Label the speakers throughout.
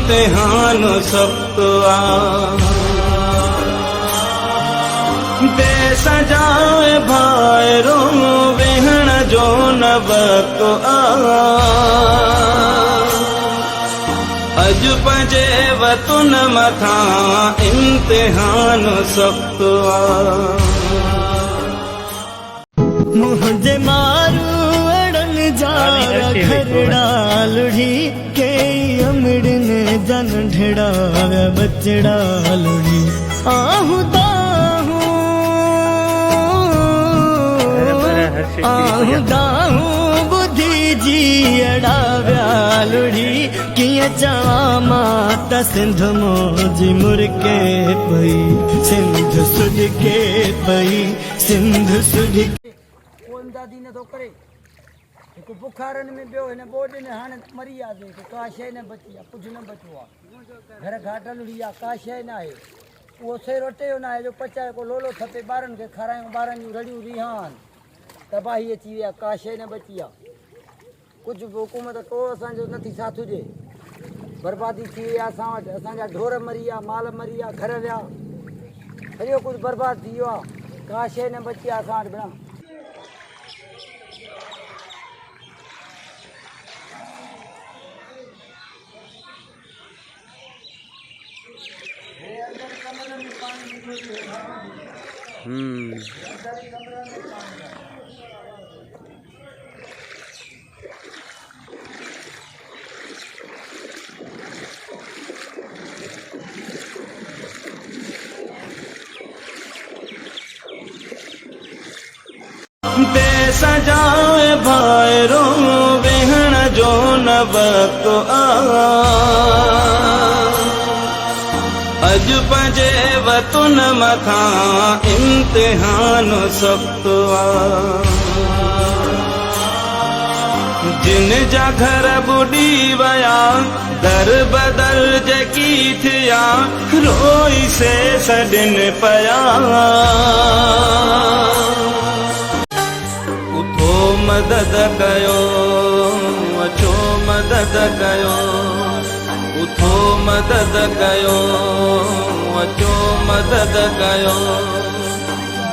Speaker 1: इम्तिहान सख्त आ दे सजाए भाइरो वेहण जो न वक्त आ अज पंजे वतन मथा इम्तिहान सख्त आ मुझे मारू अड़न जा खरड़ा लुढ़ी के अमड़न जन ढेड़ा बचड़ा लुढ़ी आहू दाहू बुद्धि जी अड़ाव्या लुढ़ी किया चामा त सिंध मोजी मुड़के पई सिंध सुध के पई सिंध सुध
Speaker 2: दादी ने तो करे हिकु बुखारन में बियो हिन बोड ने हाणे मरी आदे का शय न बची आ कुछ न बचो आ घर घाटल हुई आ का शय न आहे वो से रोटे न आहे जो पचाए को लोलो थपे बारन के खारायो बारन जू रड़ियूं रिहान तबाही अची विया का शय न बची आ कुछ हुकूमत को असां जो नथी साथ हुजे बर्बादी थी वई असां वटि असांजा ढोर मरी विया माल मरी विया घर विया सॼो कुछ बर्बाद थी वियो आहे का शय न बची आहे असां वटि भेण
Speaker 1: दे सजाए भाइरो वेहण जो न वक्त आ अज पंजे वतन मथा इम्तिहान सख्त आ जिन जा घर बुडी वया दर बदर जकी थिया रोई से सडिन पया उठो मदद कयो अचो मदद कयो उठो मदद कयो अचो मदद कयो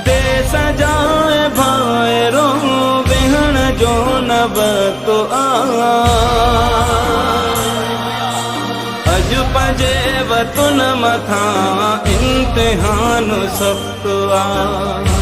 Speaker 1: दे सजाए भाइरो वेहण जो न वक्त आ अज पंजे वतन मथा इम्तिहान सख्त आ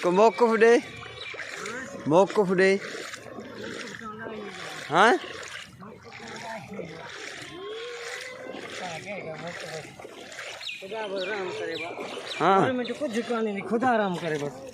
Speaker 3: को मौकूफ दे मौकूफ दे हाँ
Speaker 2: खुदा आराम करे बस
Speaker 3: हाँ
Speaker 2: में तो कुछ झुकाने नहीं खुदा आराम करे बस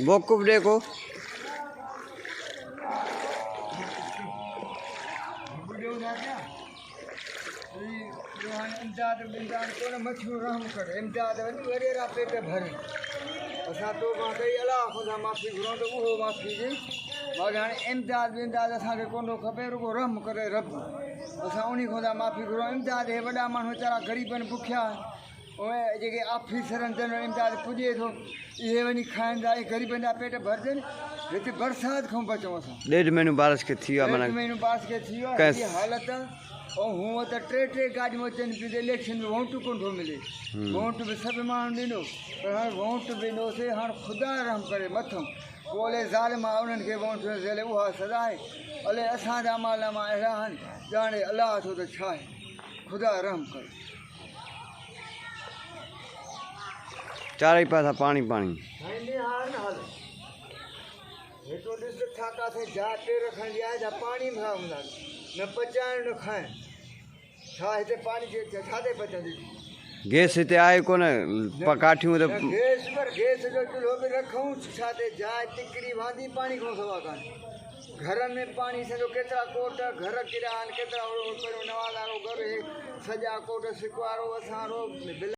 Speaker 3: मौकूफ देखो
Speaker 2: इमदाद को मछू रहम कर इमदाद वडेरा पेट भरे असां तो मां कई अला खुदा माफ़ी घुरो तो वो माफ़ी जी बाक़ी हाणे इम्तियाज़ असांखे कोन खपे रुगो रहम करे रब असां उन खां था माफ़ी घुरूं इम्तियाज़ हे वॾा माण्हू वीचारा ग़रीब आहिनि बुखिया उहे जेके ऑफिसरनि ते इम्तियाज़ पुॼे थो इहे वञी खाइनि था ग़रीबनि जा पेट भरजनि हिते बरसाति खां बचूं असां
Speaker 3: 1.5 महीनो बारिश के थी वियो आहे
Speaker 2: ॾेढ महीनो पास खे थी वियो आहे इहा हालत ऐं हूअं त टे गाॾियूं अचनि पियूं त इलेक्शन में वोट कोन थो मिले वोट बि सभु माण्हू ॾिनो पर हाणे वोट बि ॾिनोसीं हाणे ख़ुदा रहम करे मथां पोइ हले ज़ालिम आहे उन्हनि खे वोट हले उहा सज़ा आहे हले असांजा मालामा अहिड़ा आहिनि ॼाणे अलाह थो त छा आहे ख़ुदा रहम करे
Speaker 3: चारई पासा पानी पानी
Speaker 2: हेठो ॾिस छा काथे जा टेर खणंदी आहे जा पाणी में हूंदा न पचाइण न खाइण छा हिते पाणी छा ते पचंदी
Speaker 3: गैस हिते आहे कोन काठियूं त
Speaker 2: गैस पर गैस जो चूल्हो बि रखूं छा ते जाइ टिकरी वांदी पाणी खां सवा कान घरनि में पाणी सॼो केतिरा कोट घर किरिया आहिनि केतिरा पहिरियों नवाज़ारो घर सॼा कोट सिकवारो असां